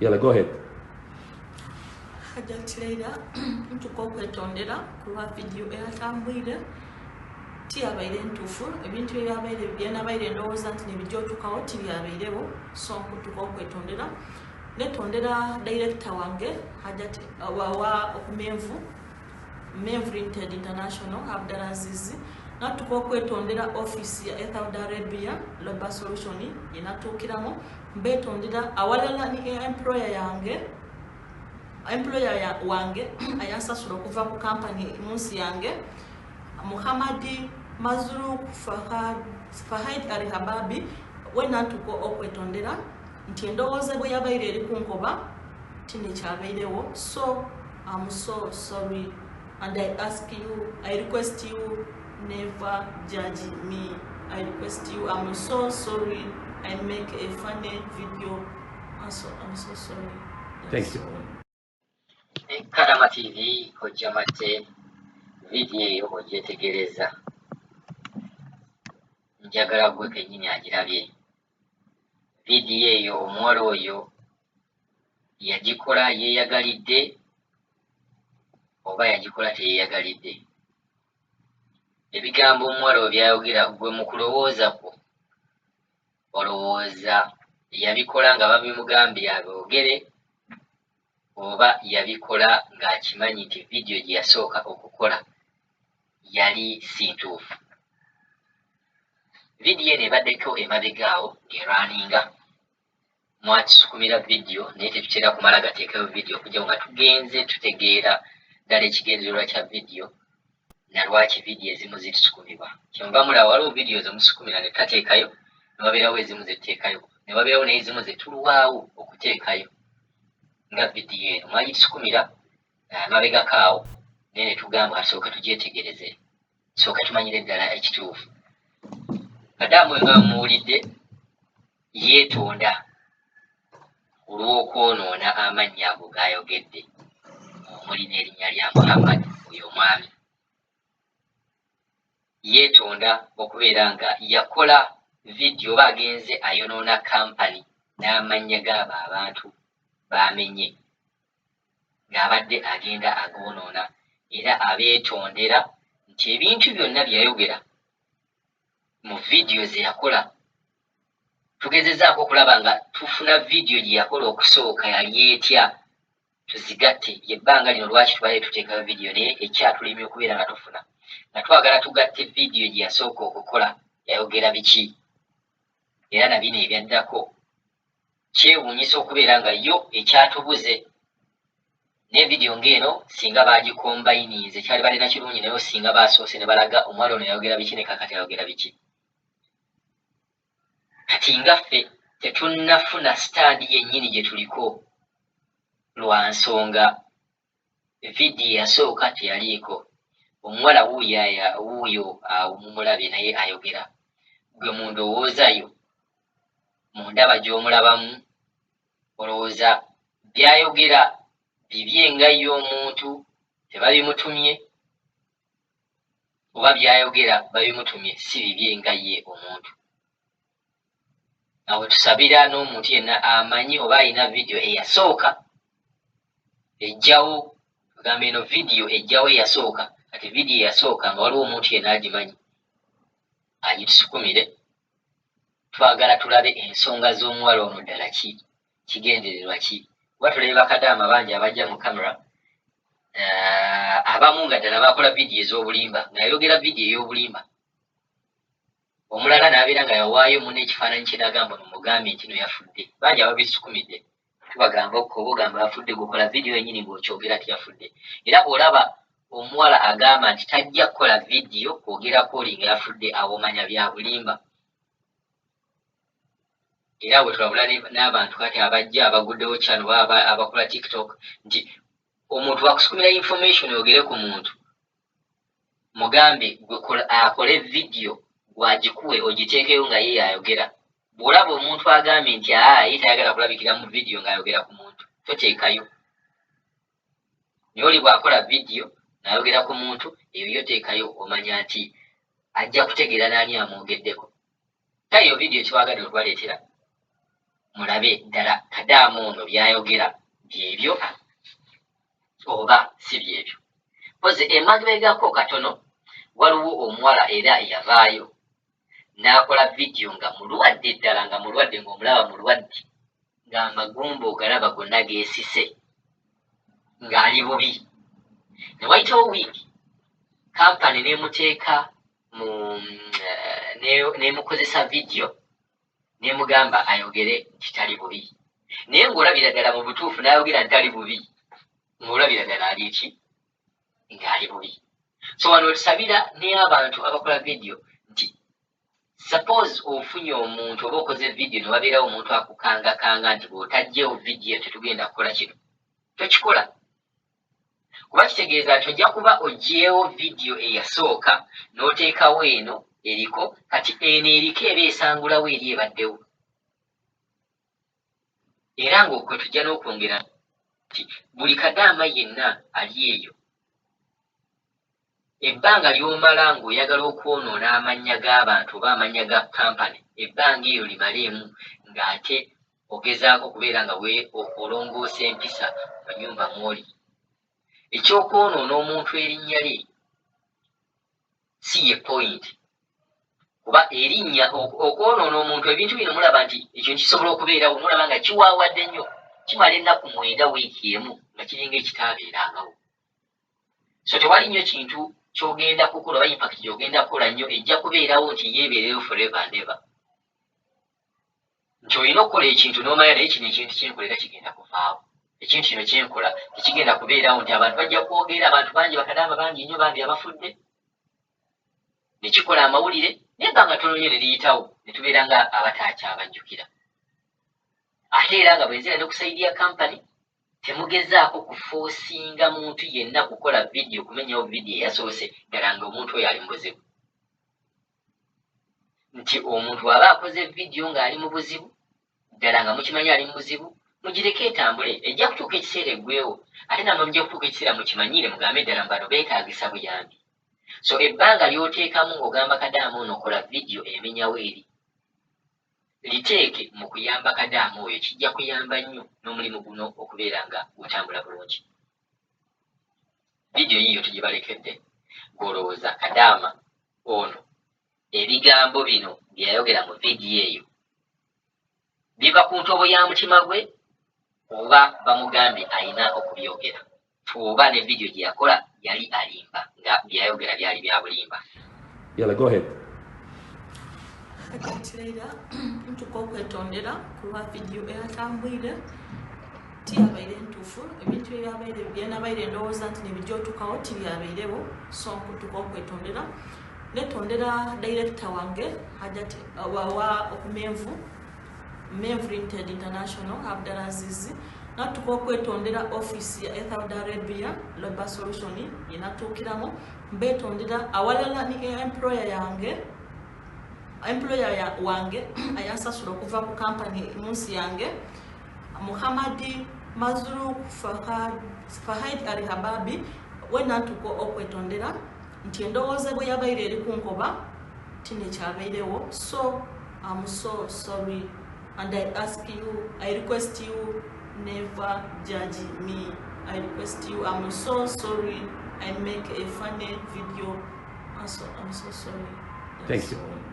Yalla, go ahead. Hajatiraira ntuko kwetondera kuba video eyatambwire tiyabaire ntufu ebintu ebyabaire byenabaire ndowooza nti nebijjotukawo tibyabairewo so ntuko kwetondera netondera director wange Hajati wawa okumenvu Limited International Abdelaziz natuko kwetondera office ya Saudi Arabia Laba solution inatukiramo mbetondera awalala ni employer wange ayasasula okuva ku company munsi yange Muhammadi Mazuru Fahad Arihababi wena tuko okwetondera nti endowooza bwe yabaire eri kunkoba tinekyabairewo so I'm so sorry and I request you never judge me. I request you, I'm so sorry I make a funny video. I'm so sorry. Thank you. Kadaama TV hojjamate video eyo hojjetegereza njagala gwe kennyini agirabye video eyo omuwala oyo yagikola yeeyagalidde oba yagikola teyeeyagalidde ebigambo omuwala oyo byayogera gwe mu kulowooza kwo olowooza yabikola nga babimugambye aboogere oba yabikola ng'akimanyi nti video gye yasooka okukola yali si ntuufu. Video eno ebaddeko emabegaawo ng'erwaninga mwatusukumira video naye tetutera kumala gateekayo video okujja nga tugenze tutegeera ddala ekigendererwa kya video na lwaki video ezimu zitusukumibwa. Kyemuva mulaba waliwo video zemusukumira ne tateekayo ne wabeerawo ezimu ze tuteekayo ne wabeerawo naye ezimu ze tulwawo okuteekayo nga video eno mwagitusukumira mabegako awo naye ne tugamba asooka tugyetegereze sooka tumanyire ddala ekituufu. Kadaama oyo nga bamuwulidde yeetonda olw'okwonoona amannya ago g'ayogedde omuli n'erinnya lya Muhammad oyo omwami. Yeetonda okubeera nga yakola video oba agenze ayonoona kampani n'amannya g'abo abantu bamenye ng'abadde agenda agoonoona era abeetondera nti ebintu byonna byayogera mu video ze yakola tugezezaako okulaba nga tufuna video gye yakola okusooka yali etya tuzigatte yebbanga lino lwaki tubaye tuteekayo video naye ekyatulemye okubeera nga tufuna nga twagala tugatte video gye yasooka okukola yayogera biki era na bino ebyaddako kyewuunyisa okubeera nga yo ekyatubuze ne video ng'eno singa bagikombayinize kyali balina kirungi naye singa basoose ne balaga omwala ono yayogera biki ne kakati yayogera biki. Kati ngaffe tetunnafuna sitaandi yennyini gye tuliko lwa nsonga video yasooka teyaliiko omuwala wuuyo mumulabye naye ayogera gwe mu ndowoozayo mu ndaba gy'omulabamu olowooza byayogera bibye nga ye omuntu tebabimutumye oba byayogera babimutumye si bibye nga ye omuntu. Awo tusabira n'omuntu yenna amanyi oba alina video eyasooka ejjawo tugamba eno video ejjawo eyasooka kati video eyasooka nga waliwo omuntu yenna agimanyi agitusukumire twagala tulabe ensonga z'omuwala ono ddala ki kigendererwa ki kuba tulabe bakadaama bangi abajja mu kamera abamu nga ddala bakola video ez'obulimba ng'ayogera video ey'obulimba omulala n'abeera nga yawaayo munne ekifaananyi kye n'agamba nomugambye nti no yafudde bangi ababisukumidde tubagamba oba ogamba yafudde gukola video yennyini ng'okyogera ti yafudde era bw'olaba omuwala agamba nti tajja kukola video kwogerako oli nga yafudde awomanya bya bulimba era bwe tulabula n'abantu kati abajja abaguddewo channel baba abakola TikTok nti omuntu wakusukumira information oyogere ku muntu mugambe akole video gwagikuwe ogiteekeyo nga ye ayogera bw'olaba omuntu agambye nti ye tayagala kulabikira mu video ng'ayogera ku muntu toteekayo naye oli bw'akola video n'ayogera ku muntu eyo yoteekayo omanya nti ajja kutegeera n'ani amwogeddeko tayo video kyewagadde okubaleetera mulabe ddala Kadaama ono byayogera byebyo oba si byebyo. Poze emagibegako katono waliwo omuwala era yavaayo n'akola vidiyo nga mulwadde ddala, nga mulwadde, ng'omulaba mulwadde, ng'amagumba ogalaba gonna geesise, ng'ali bubi. Ne wayitawo wiiki kampani n'emuteeka n'emukozesa vidiyo n'emugamba ayogere nti tali bubi, naye ng'olabira ddala mu butuufu n'ayogera nti tali bubi, ng'olabira ddala ali ki, ng'ali bubi. So wano tusabira naye abantu abakola vidiyo nti suppose ofunye omuntu oba okoze vidiyo ne wabeerawo omuntu akukangakanga nti bw'otajjewo vidiyo tetugenda kukola kino, tokikola. Kuba kitegeeza nti ojja kuba oggyewo vidiyo eyasooka n'oteekawo eno eriko, kati eno eriko eba esangulawo eri ebaddewo. Era ng'okwe tujja n'okwongera nti buli Kadaama yenna ali eyo, ebbanga ly'omala ng'oyagala okwonoona amannya g'abantu oba amannya ga kampani, ebbanga eyo limaleemu ng'ate ogezaako okubeera nga olongoosa empisa mu nnyumba mw'oli. Ekyokwonoona omuntu erinnya lye si ye point, kuba erinnya okwonoona omuntu, ebintu bino mulaba nti ekintu kisobola okubeerawo, mulaba nga kiwaawadde nnyo, kimala ennaku 9 wiiki emu nga kiringa ekitaabeerangawo. So tewali nnyo kintu kyogenda kukola oba impact gy'ogenda kukola nnyo ejja kubeerawo nti yeebeereyo forever and ever, nti olina okukola ekintu n'omanya naye kino ekintu kyenkolera kigenda kuvaawo, ekintu kino kyenkola tekigenda kubeerawo nti abantu bajja kwogera, abantu bangi Bakadaama bangi nnyo bambi abafudde, ne kikola amawulire naye ebbanga ttono nnyo ne liyitawo ne tubeera nga abataakyabajjukira. Ate era nga bwenzira ne kusaidiya kampani temugezaako kufoosinga muntu yenna kukola vidiyo, kumenyawo vidiyo eyasoose ddala nga omuntu oyo ali mu buzibu. Nti omuntu aba akoze vidiyo ng'ali mu buzibu, ddala nga mukimanyi ali mu buzibu, mugireke etambule, ejja kutuuka ekiseera eggwewo, ate namwe mujja kutuuka ekiseera mukimanyire mugambe ddala bano beetaagisa buyambi. So ebbanga ly'oteekamu ng'ogamba Kadaama ono kola vidiyo emenyawo eri, liteeke mu kuyamba Kadaama oyo, kijja kuyamba nnyo n'omulimu guno okubeera nga gutambula bulungi. Vidiyo yiyo tugibalekedde, ng'olowooza Kadaama ono ebigambo bino byeyayogera mu vidiyo eyo biva ku ntobo ya mutima gwe oba bamugambye alina okubyogera, oba ne vidiyo gye yakola yali alimba nga byayogera byali bya bulimba. Yalla, go ahead. Akatira ntuko kwetondera kuba vidiyo eyatambwire tiyabaire ntuufu, ebintu ebyabaire byenabaire ndowooza nti nebijootukawo tibyabairewo, so nkutuka okwetondera netondera director wange Hajati wawa okumenvu Menvu Limited International Abdulaziz, natuka okwetondera office ya Saudi Arabia Laba solution yenatuukiramu, mbetondera awalala ni employer wange ayansasula okuva ku kampani munsi yange Muhammadi Mazuru Fahad Arihababi, wenatuka okwetondera nti endowooza bwe yabaire eri kunkoba tinekyabairewo, so I'm so sorry and I request you never judge me. I request you, I'm so sorry I make a funny video. I'm so sorry. Thank you.